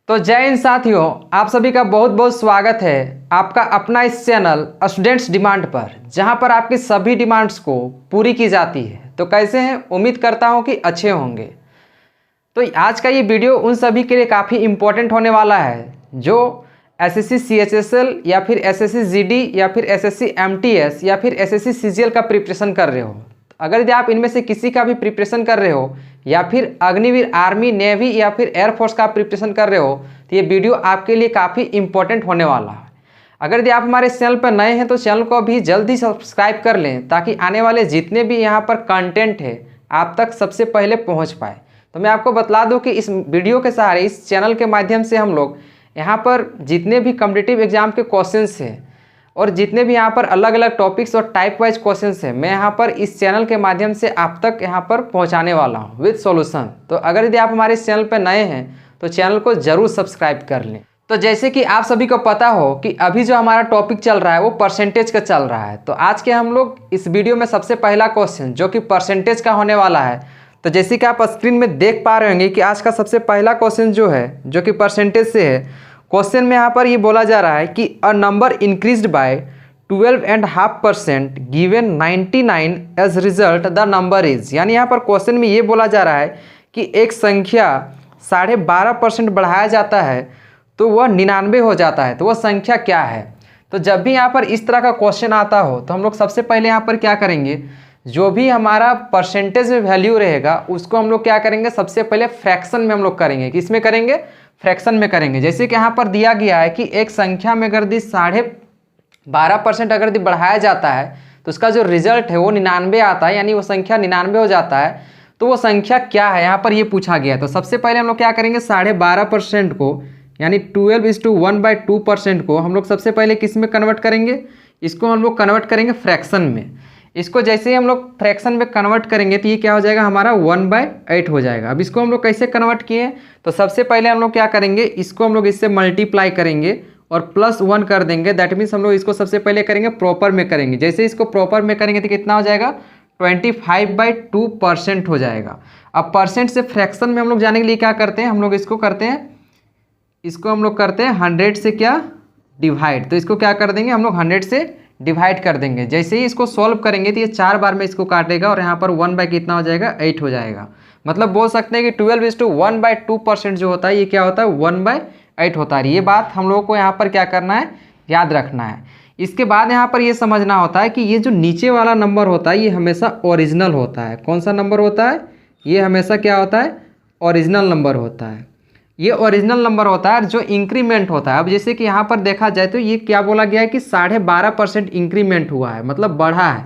तो जय हिंद साथियों, आप सभी का बहुत बहुत स्वागत है आपका अपना इस चैनल स्टूडेंट्स डिमांड पर, जहां पर आपकी सभी डिमांड्स को पूरी की जाती है। तो कैसे हैं? उम्मीद करता हूं कि अच्छे होंगे। तो आज का ये वीडियो उन सभी के लिए काफ़ी इम्पोर्टेंट होने वाला है जो एसएससी सीएचएसएल या फिर एसएससी जीडी या फिर एसएससी एमटीएस या फिर एसएससी सीजीएल का प्रिपरेशन कर रहे हो। अगर यदि आप इनमें से किसी का भी प्रिपरेशन कर रहे हो या फिर अग्निवीर, आर्मी, नेवी या फिर एयरफोर्स का प्रिपरेशन कर रहे हो तो ये वीडियो आपके लिए काफ़ी इंपॉर्टेंट होने वाला है। अगर यदि आप हमारे चैनल पर नए हैं तो चैनल को अभी जल्दी सब्सक्राइब कर लें ताकि आने वाले जितने भी यहाँ पर कंटेंट है आप तक सबसे पहले पहुँच पाए। तो मैं आपको बतला दूँ कि इस वीडियो के सहारे, इस चैनल के माध्यम से हम लोग यहाँ पर जितने भी कॉम्पिटिटिव एग्जाम के क्वेश्चंस हैं और जितने भी यहाँ पर अलग अलग टॉपिक्स और टाइप वाइज क्वेश्चंस हैं, मैं यहाँ पर इस चैनल के माध्यम से आप तक यहाँ पर पहुँचाने वाला हूँ विद सॉल्यूशन। तो अगर यदि आप हमारे इस चैनल पर नए हैं तो चैनल को ज़रूर सब्सक्राइब कर लें। तो जैसे कि आप सभी को पता हो कि अभी जो हमारा टॉपिक चल रहा है वो परसेंटेज का चल रहा है। तो आज के हम लोग इस वीडियो में सबसे पहला क्वेश्चन जो कि परसेंटेज का होने वाला है। तो जैसे कि आप स्क्रीन में देख पा रहे होंगे कि आज का सबसे पहला क्वेश्चन जो है जो कि परसेंटेज से है। क्वेश्चन में यहाँ पर ये बोला जा रहा है कि a number increased by 12.5% given 99 as result the number is. यानी यहाँ पर क्वेश्चन में ये बोला जा रहा है कि एक संख्या 12.5% बढ़ाया जाता है तो वह 99 हो जाता है, तो वह संख्या क्या है। तो जब भी यहाँ पर इस तरह का क्वेश्चन आता हो तो हम लोग सबसे पहले यहाँ पर क्या करेंगे, जो भी हमारा परसेंटेज में वैल्यू रहेगा उसको हम लोग क्या करेंगे, सबसे पहले फ्रैक्शन में हम लोग करेंगे। किसमें करेंगे? फ्रैक्शन में करेंगे। जैसे कि यहाँ पर दिया गया है कि एक संख्या में अगर 12.5% अगर बढ़ाया जाता है तो उसका जो रिजल्ट है वो 99 आता है, यानी वो संख्या 99 हो जाता है। तो वो संख्या क्या है यहाँ पर ये पूछा गया है। तो सबसे पहले हम लोग क्या करेंगे, 12.5% को यानी 12:1/2% को हम लोग सबसे पहले किस में कन्वर्ट करेंगे, इसको हम लोग कन्वर्ट करेंगे फ्रैक्शन में। इसको जैसे ही हम लोग फ्रैक्शन में कन्वर्ट करेंगे तो ये क्या हो जाएगा, हमारा 1/8 हो जाएगा। अब इसको हम लोग कैसे कन्वर्ट किए, तो सबसे पहले हम लोग क्या करेंगे, इसको हम लोग इससे मल्टीप्लाई करेंगे और +1 कर देंगे। दैट मीन्स हम लोग इसको सबसे पहले करेंगे प्रॉपर में करेंगे। जैसे इसको प्रॉपर में करेंगे तो कितना हो जाएगा, 25/2% हो जाएगा। अब परसेंट से फ्रैक्शन में हम लोग जाने के लिए क्या करते हैं, हम लोग इसको करते हैं, इसको हम लोग करते हैं 100 से क्या डिवाइड। तो इसको क्या कर देंगे, हम लोग 100 से डिवाइड कर देंगे। जैसे ही इसको सॉल्व करेंगे तो ये 4 बार में इसको काटेगा और यहाँ पर 1 कितना हो जाएगा, 8 हो जाएगा। मतलब बोल सकते हैं कि 12:1/2% जो होता है ये क्या होता है, 1/8 होता है। ये बात हम लोगों को यहाँ पर क्या करना है, याद रखना है। इसके बाद यहाँ पर ये समझना होता है कि ये जो नीचे वाला नंबर होता है ये हमेशा ओरिजिनल होता है। कौन सा नंबर होता है, ये हमेशा क्या होता है, ओरिजिनल नंबर होता है। ये ओरिजिनल नंबर होता है जो इंक्रीमेंट होता है। अब जैसे कि यहाँ पर देखा जाए तो ये क्या बोला गया है कि 12.5% इंक्रीमेंट हुआ है, मतलब बढ़ा है।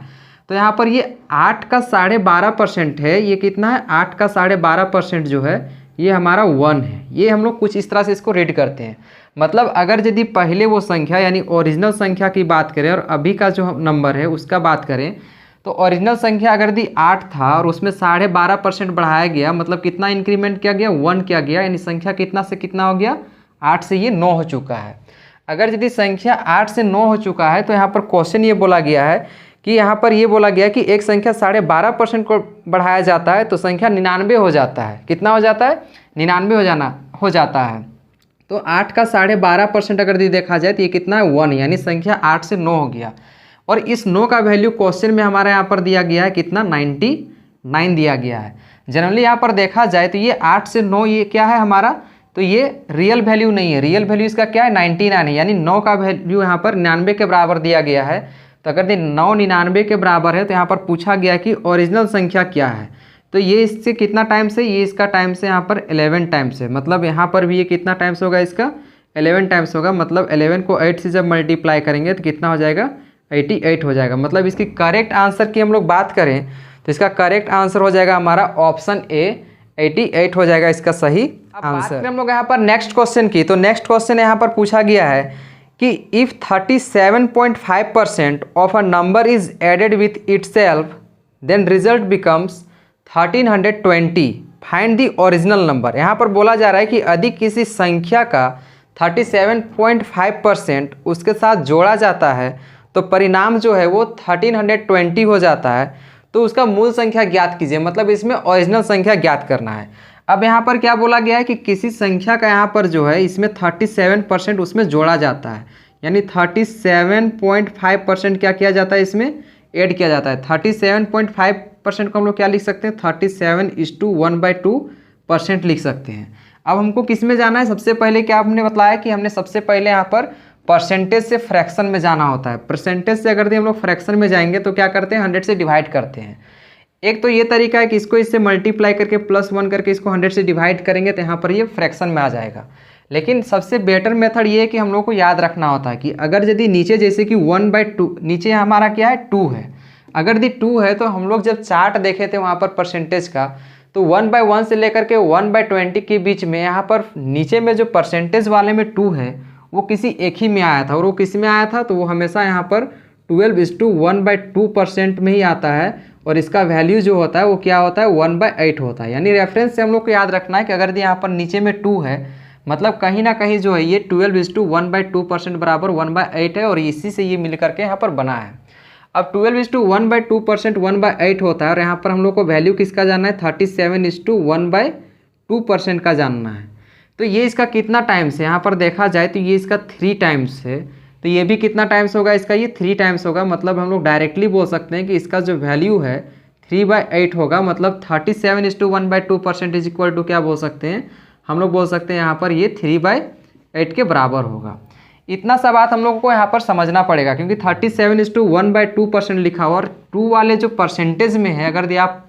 तो यहाँ पर ये 8 का 12.5% है, ये कितना है, 8 का 12.5% जो है ये हमारा 1 है। ये हम लोग कुछ इस तरह से इसको रीड करते हैं। मतलब अगर यदि पहले वो संख्या यानी ओरिजिनल संख्या की बात करें और अभी का जो नंबर है उसका बात करें तो ओरिजिनल संख्या अगर यदि 8 था और उसमें 12.5% बढ़ाया गया, मतलब कितना इंक्रीमेंट किया गया, 1 किया गया, यानी संख्या कितना से कितना हो गया, 8 से ये 9 हो चुका है। अगर यदि संख्या 8 से 9 हो चुका है तो यहाँ पर क्वेश्चन ये बोला गया है कि यहाँ पर ये बोला गया कि एक संख्या 12.5% को बढ़ाया जाता है तो संख्या 99 हो जाता है। कितना हो जाता है, 99 हो जाता है। तो 8 का 12.5% अगर यदि देखा जाए तो ये कितना है, 1, यानी संख्या 8 से 9 हो गया। और इस 9 का वैल्यू क्वेश्चन में हमारे यहाँ पर दिया गया है कितना, 99 दिया गया है। जनरली यहाँ पर देखा जाए तो ये 8 से 9 ये क्या है हमारा, तो ये रियल वैल्यू नहीं है। रियल वैल्यू इसका क्या है, 99 है, यानी 9 का वैल्यू यहाँ पर 99 के बराबर दिया गया है। तो अगर 9 99 के बराबर है तो यहाँ पर पूछा गया कि ओरिजिनल संख्या क्या है। तो ये इससे कितना टाइम से, ये इसका टाइम से यहाँ पर 11 टाइम्स है। मतलब यहाँ पर भी ये कितना टाइम्स होगा, इसका 11 टाइम्स होगा। मतलब 11 को 8 से जब मल्टीप्लाई करेंगे तो कितना हो जाएगा, 88 हो जाएगा। मतलब इसकी करेक्ट आंसर की हम लोग बात करें तो इसका करेक्ट आंसर हो जाएगा हमारा ऑप्शन ए, 88 हो जाएगा इसका सही आंसर। हम लोग यहाँ पर नेक्स्ट क्वेश्चन की, तो नेक्स्ट क्वेश्चन यहाँ पर पूछा गया है कि if 37.5% of a number is added with itself then result becomes 1320, find the original number. यहाँ पर बोला जा रहा है कि यदि किसी संख्या का 37.5% उसके साथ जोड़ा जाता है तो परिणाम जो है वो 1320 हो जाता है। तो उसका मूल संख्या ज्ञात कीजिए, मतलब इसमें ओरिजिनल संख्या ज्ञात करना है। अब यहाँ पर क्या बोला गया है कि किसी संख्या का यहाँ पर जो है इसमें 37% उसमें जोड़ा जाता है, यानी 37.5% क्या किया जाता है, इसमें ऐड किया जाता है। 37.5% को हम लोग क्या लिख सकते हैं, 37:1/2% लिख सकते हैं। अब हमको किस में जाना है, सबसे पहले क्या हमने बताया कि हमने सबसे पहले यहाँ पर परसेंटेज से फ्रैक्शन में जाना होता है। परसेंटेज से अगर हम लोग फ्रैक्शन में जाएंगे तो क्या करते हैं, 100 से डिवाइड करते हैं। एक तो ये तरीका है कि इसको इससे मल्टीप्लाई करके +1 करके इसको 100 से डिवाइड करेंगे तो यहाँ पर ये फ्रैक्शन में आ जाएगा। लेकिन सबसे बेटर मेथड ये है कि हम लोग को याद रखना होता है कि अगर यदि नीचे जैसे कि 1/2, नीचे हमारा क्या है 2 है, अगर यदि 2 है तो हम लोग जब चार्ट देखे थे वहाँ पर परसेंटेज का, तो 1/1 से लेकर के 1/20 के बीच में यहाँ पर नीचे में जो परसेंटेज वाले में 2 है वो किसी एक ही में आया था, और वो किस में आया था, तो वो हमेशा यहाँ पर 12:1/2% में ही आता है, और इसका वैल्यू जो होता है वो क्या होता है, 1/8 होता है। यानी रेफरेंस से हम लोग को याद रखना है कि अगर यहाँ पर नीचे में 2 है मतलब कहीं ना कहीं जो है ये 12:1/2% बराबर 1/8 है, और इसी से ये मिल करके यहाँ पर बना है। अब 12:1/2% 1/8 होता है, और यहाँ पर हम लोग को वैल्यू किसका जानना है, 37:1/2% का जानना है। तो ये इसका कितना टाइम्स है, यहाँ पर देखा जाए तो ये इसका 3 टाइम्स है, तो ये भी कितना टाइम्स होगा, इसका ये 3 टाइम्स होगा। मतलब हम लोग डायरेक्टली बोल सकते हैं कि इसका जो वैल्यू है 3/8 होगा, मतलब 37:1/2% इज इक्वल टू क्या बोल सकते हैं, हम लोग बोल सकते हैं यहाँ पर ये 3/8 के बराबर होगा। इतना सा बात हम लोगों को यहाँ पर समझना पड़ेगा, क्योंकि 37:1/2% लिखा हुआ और 2 वाले जो परसेंटेज में है, अगर आप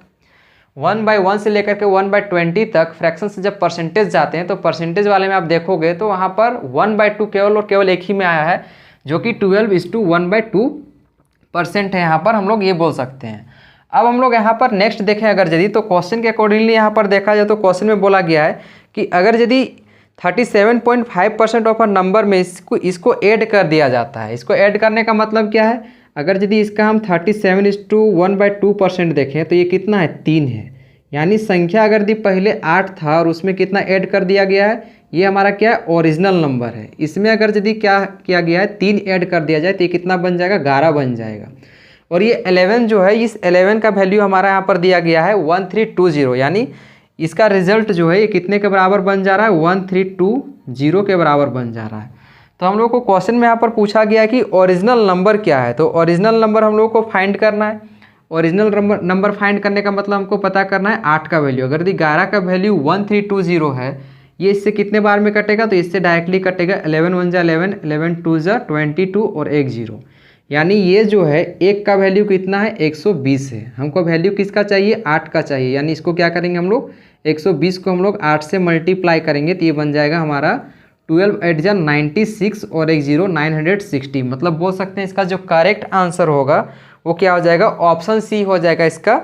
1/1 से लेकर के 1/20 तक फ्रैक्शन से जब परसेंटेज जाते हैं तो परसेंटेज वाले में आप देखोगे तो वहाँ पर 1/2 केवल और केवल एक ही में आया है, जो कि 12:1/2% है। यहाँ पर हम लोग ये बोल सकते हैं। अब हम लोग यहाँ पर नेक्स्ट देखें, अगर यदि तो क्वेश्चन के अकॉर्डिंगली यहाँ पर देखा जाए तो क्वेश्चन में बोला गया है कि अगर यदि 37.5% ऑफ अ नंबर में इसको ऐड कर दिया जाता है। इसको ऐड करने का मतलब क्या है, अगर यदि इसका हम 37:1/2% देखें तो ये कितना है, 3 है। यानी संख्या अगर यदि पहले 8 था और उसमें कितना ऐड कर दिया गया है, ये हमारा क्या है, ओरिजिनल नंबर है। इसमें अगर यदि क्या किया गया है, 3 ऐड कर दिया जाए तो ये कितना बन जाएगा, 11 बन जाएगा। और ये 11 जो है, इस 11 का वैल्यू हमारा यहाँ पर दिया गया है 1320, यानी इसका रिजल्ट जो है ये कितने के बराबर बन जा रहा है, 1320 के बराबर बन जा रहा है। तो हम लोग को क्वेश्चन में यहाँ पर पूछा गया कि ओरिजिनल नंबर क्या है, तो ओरिजिनल नंबर हम लोग को फाइंड करना है। ओरिजिनल नंबर फाइंड करने का मतलब हमको पता करना है 8 का वैल्यू। अगर यदि 11 का वैल्यू 1320 है, ये इससे कितने बार में कटेगा, तो इससे डायरेक्टली कटेगा 11 1 जा 11, 11 2 जा 22 और 1 0। यानी ये जो है 1 का वैल्यू कितना है, 120 है। हमको वैल्यू किसका चाहिए, 8 का चाहिए। यानी इसको क्या करेंगे हम लोग, 120 को हम लोग 8 से मल्टीप्लाई करेंगे तो ये बन जाएगा हमारा 12 8 जा 96 और 1 0 960। मतलब बोल सकते हैं इसका जो करेक्ट आंसर होगा वो क्या हो जाएगा, ऑप्शन सी हो जाएगा इसका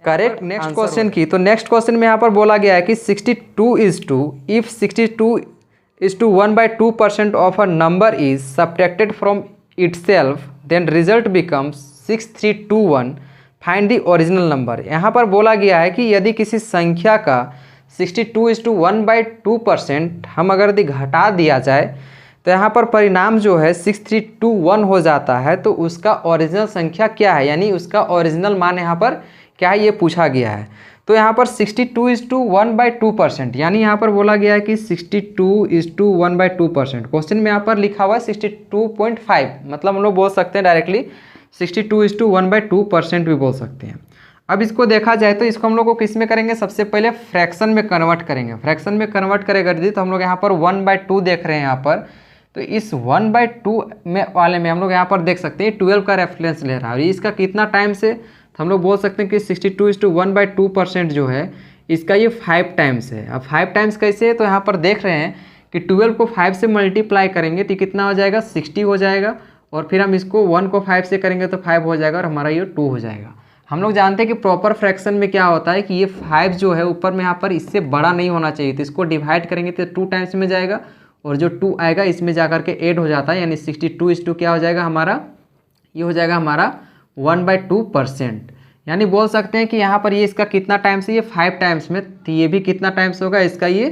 करेक्ट। नेक्स्ट क्वेश्चन की, तो नेक्स्ट क्वेश्चन में यहाँ पर बोला गया है कि 62:2 if 62:1/2% of a number is subtracted from itself then result becomes 6321, find the original number. यहाँ पर बोला गया है कि यदि किसी संख्या का 62:1/2% हम अगर यदि घटा दिया जाए तो यहाँ पर परिणाम जो है 6321 हो जाता है, तो उसका ओरिजिनल संख्या क्या है, यानी उसका ओरिजिनल मान यहाँ पर क्या है, ये पूछा गया है। तो यहाँ पर 62:1/2%, यानी यहाँ पर बोला गया है कि 62:1/2%। क्वेश्चन में यहाँ पर लिखा हुआ है 62.5, मतलब हम लोग बोल सकते हैं डायरेक्टली 62:1/2% भी बोल सकते हैं। अब इसको देखा जाए तो इसको हम लोग को किस में करेंगे, सबसे पहले फ्रैक्शन में कन्वर्ट करेंगे। फ्रैक्शन में कन्वर्ट करेगा तो हम लोग यहाँ पर 1/2 देख रहे हैं यहाँ पर, तो इस 1/2 में वाले में हम लोग यहाँ पर देख सकते हैं 12 का रेफरेंस ले रहा है, और इसका कितना टाइम से, तो हम लोग बोल सकते हैं कि 62:1/2% जो है इसका ये 5 टाइम्स है। अब 5 टाइम्स कैसे है, तो यहाँ पर देख रहे हैं कि 12 को 5 से मल्टीप्लाई करेंगे तो कितना हो जाएगा, 60 हो जाएगा, और फिर हम इसको 1 को 5 से करेंगे तो 5 हो जाएगा, और हमारा ये 2 हो जाएगा। हम लोग जानते हैं कि प्रॉपर फ्रैक्शन में क्या होता है कि ये 5 जो है ऊपर में यहाँ पर इससे बड़ा नहीं होना चाहिए, तो इसको डिवाइड करेंगे तो 2 टाइम्स में जाएगा, और जो 2 आएगा इसमें जाकर के ऐड हो जाता है, यानी 62:2 क्या हो जाएगा हमारा, ये हो जाएगा हमारा 1/2%। यानी बोल सकते हैं कि यहाँ पर ये इसका कितना टाइम्स है, ये 5 टाइम्स में, तो ये भी कितना टाइम्स होगा, इसका ये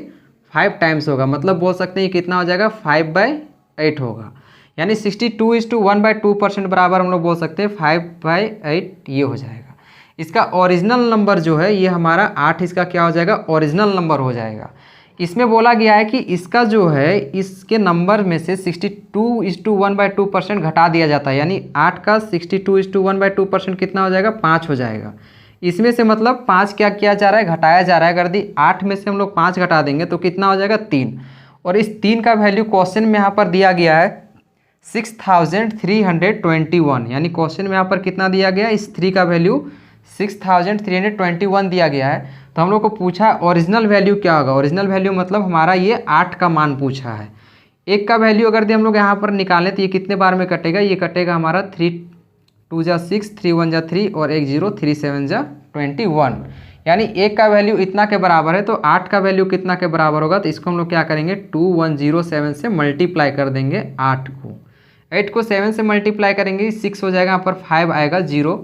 5 टाइम्स होगा। मतलब बोल सकते हैं ये कितना हो जाएगा, 5/8 होगा। यानी 62:1/2% बराबर हम लोग बोल सकते हैं 5/8 ये हो जाएगा। इसका ओरिजिनल नंबर जो है ये हमारा 8 इसका क्या हो जाएगा, ओरिजिनल नंबर हो जाएगा। इसमें बोला गया है कि इसका जो है इसके नंबर में से 62:1/2% घटा दिया जाता है, यानी 8 का 62:1/2% कितना हो जाएगा, 5 हो जाएगा। इसमें से मतलब 5 क्या किया जा रहा है, घटाया जा रहा है। अगर 8 में से हम लोग 5 घटा देंगे तो कितना हो जाएगा, 3। और इस 3 का वैल्यू क्वेश्चन में यहाँ पर दिया गया है 6321, यानी क्वेश्चन में यहाँ पर कितना दिया गया है, इस 3 का वैल्यू 6321 दिया गया है। तो हम लोग को पूछा ओरिजिनल वैल्यू क्या होगा। ओरिजिनल वैल्यू मतलब हमारा ये 8 का मान पूछा है। एक का वैल्यू अगर हम लोग यहाँ पर निकालें तो ये कितने बार में कटेगा, ये कटेगा हमारा 3 2 जा 6, 3 1 जा 3 और 1 0, 3 7 जा 21, यानी एक का वैल्यू इतना के बराबर है। तो 8 का वैल्यू कितना के बराबर होगा, तो इसको हम लोग क्या करेंगे 2107 से मल्टीप्लाई कर देंगे 8 को 7 से मल्टीप्लाई करेंगे 6 हो जाएगा, यहाँ पर 5 आएगा 0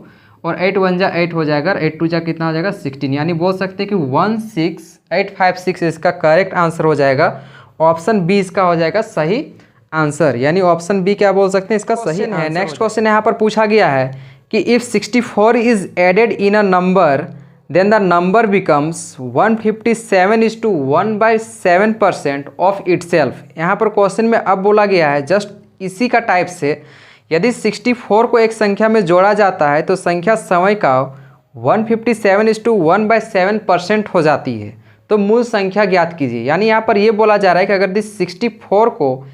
और 8 1 जा 8 हो जाएगा, 8 2 जा कितना हो जाएगा 16, यानी बोल सकते हैं कि 16856 इसका करेक्ट आंसर हो जाएगा। ऑप्शन बी इसका हो जाएगा सही आंसर, यानी ऑप्शन बी क्या बोल सकते हैं इसका सही है। नेक्स्ट क्वेश्चन यहाँ पर पूछा गया है कि if 64 is added in a number then the number becomes 157:1/7% of itself. यहाँ पर क्वेश्चन में अब बोला गया है जस्ट इसी का टाइप से, यदि 64 को एक संख्या में जोड़ा जाता है तो संख्या समय का 157:1/7% हो जाती है, तो मूल संख्या ज्ञात कीजिए। यानी यहाँ पर ये बोला जा रहा है कि अगर 64 को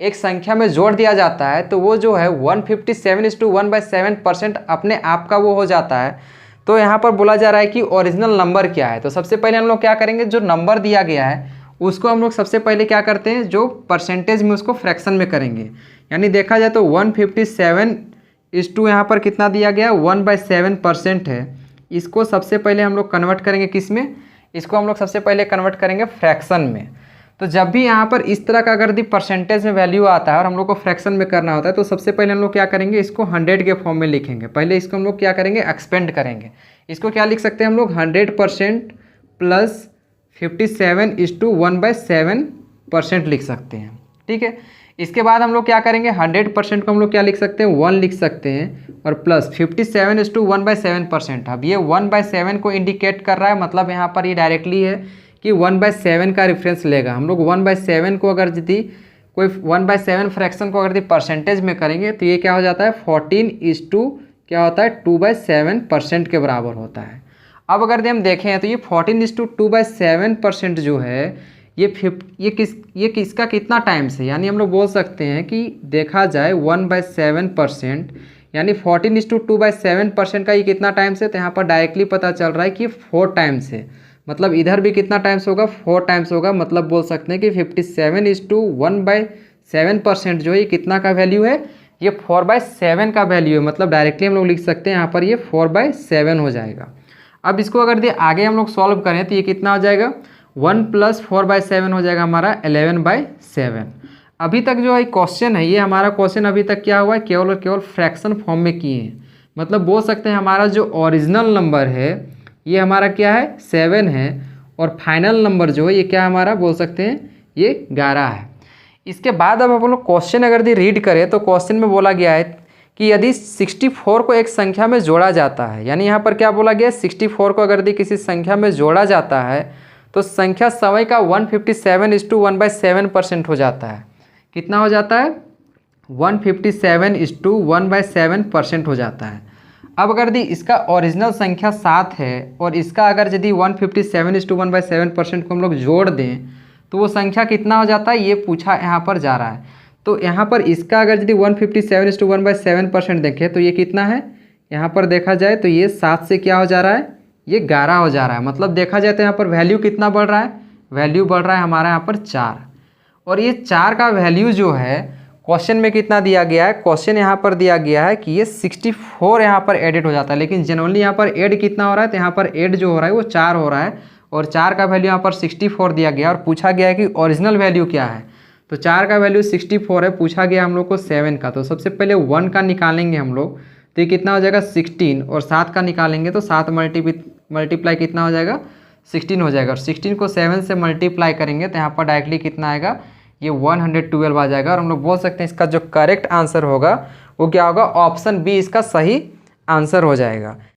एक संख्या में जोड़ दिया जाता है तो वो जो है 157:1/7% अपने आप का वो हो जाता है। तो यहाँ पर बोला जा रहा है कि ओरिजिनल नंबर क्या है। तो सबसे पहले हम लोग क्या करेंगे, जो नंबर दिया गया है उसको हम लोग सबसे पहले क्या करते हैं, जो परसेंटेज में उसको फ्रैक्शन में करेंगे। यानी देखा जाए तो 157 यहाँ पर कितना दिया गया 1/7% है। इसको सबसे पहले हम लोग कन्वर्ट करेंगे किस में, इसको हम लोग सबसे पहले कन्वर्ट करेंगे फ्रैक्शन में। तो जब भी यहाँ पर इस तरह का अगर दी परसेंटेज में वैल्यू आता है और हम लोग को फ्रैक्शन में करना होता है तो सबसे पहले हम लोग क्या करेंगे, इसको 100 के फॉर्म में लिखेंगे। पहले इसको हम लोग क्या करेंगे, एक्सपेंड करेंगे। इसको क्या लिख सकते हैं हम लोग 100% प्लस 57:1/7% लिख सकते हैं, ठीक है। इसके बाद हम लोग क्या करेंगे, 100% को हम लोग क्या लिख सकते हैं 1 लिख सकते हैं और प्लस 57:1/7%। अब ये 1/7 को इंडिकेट कर रहा है, मतलब यहाँ पर ये डायरेक्टली है कि 1/7 का रेफरेंस लेगा। हम लोग 1/7 को अगर यदि कोई 1/7 फ्रैक्शन को अगर यदि परसेंटेज में करेंगे तो ये क्या हो जाता है 14 क्या होता है 2/7% के बराबर होता है। अब अगर हम देखें तो ये 14:2/7% जो है ये किसका कितना टाइम से, यानी हम लोग बोल सकते हैं कि देखा जाए 1/7% यानी 14:2/7% का ये कितना टाइम से, तो यहाँ पर डायरेक्टली पता चल रहा है कि 4 टाइम से, मतलब इधर भी कितना टाइम्स होगा 4 टाइम्स होगा। मतलब बोल सकते हैं कि 57:1/7% जो है ये कितना का वैल्यू है, ये 4/7 का वैल्यू है। मतलब डायरेक्टली हम लोग लिख सकते हैं यहाँ पर ये 4/7 हो जाएगा। अब इसको अगर आगे हम लोग सॉल्व करें तो ये कितना हो जाएगा 1 + 4/7 हो जाएगा हमारा 11/7। अभी तक जो है क्वेश्चन है ये हमारा क्वेश्चन अभी तक क्या हुआ है, केवल और केवल फ्रैक्शन फॉर्म में किए हैं। मतलब बोल सकते हैं हमारा जो ओरिजिनल नंबर है ये हमारा क्या है 7 है और फाइनल नंबर जो है ये क्या हमारा बोल सकते हैं ये 11 है। इसके बाद अब हम लोग क्वेश्चन अगर रीड करें तो क्वेश्चन में बोला गया है कि यदि 64 को एक संख्या में जोड़ा जाता है, यानी यहाँ पर क्या बोला गया 64 को अगर किसी संख्या में जोड़ा जाता है तो संख्या समय का 157:1/7% हो जाता है। कितना हो जाता है 157:1/7% हो जाता है। अब अगर यदि इसका ओरिजिनल संख्या 7 है और इसका अगर यदि 157:1/7% को हम लोग जोड़ दें तो वो संख्या कितना हो जाता है, ये पूछा यहाँ पर जा रहा है। तो यहाँ पर इसका अगर यदि 157:1/7% देखें तो ये कितना है, यहाँ पर देखा जाए तो ये 7 से क्या हो जा रहा है, ये 11 हो जा रहा है। मतलब देखा जाए तो यहाँ पर वैल्यू कितना बढ़ रहा है, वैल्यू बढ़ रहा है हमारा यहाँ पर 4। और ये 4 का वैल्यू जो है क्वेश्चन में कितना दिया गया है, क्वेश्चन यहाँ पर दिया गया है कि ये 64 यहाँ पर एडिट हो जाता है, लेकिन जनरली यहाँ पर ऐड कितना हो रहा है, तो यहाँ पर ऐड जो हो रहा है वो 4 हो रहा है और 4 का वैल्यू यहाँ पर 64 दिया गया और पूछा गया है कि ओरिजिनल वैल्यू क्या है। तो 4 का वैल्यू 64 है, पूछा गया हम लोग को 7 का। तो सबसे पहले 1 का निकालेंगे हम लोग तो ये कितना हो जाएगा 16 और 7 का निकालेंगे तो 7 मल्टीप्लाई कितना हो जाएगा 16 हो जाएगा और 16 को 7 से मल्टीप्लाई करेंगे तो यहाँ पर डायरेक्टली कितना आएगा, ये 112 आ जाएगा। और हम लोग बोल सकते हैं इसका जो करेक्ट आंसर होगा वो क्या होगा, ऑप्शन बी इसका सही आंसर हो जाएगा।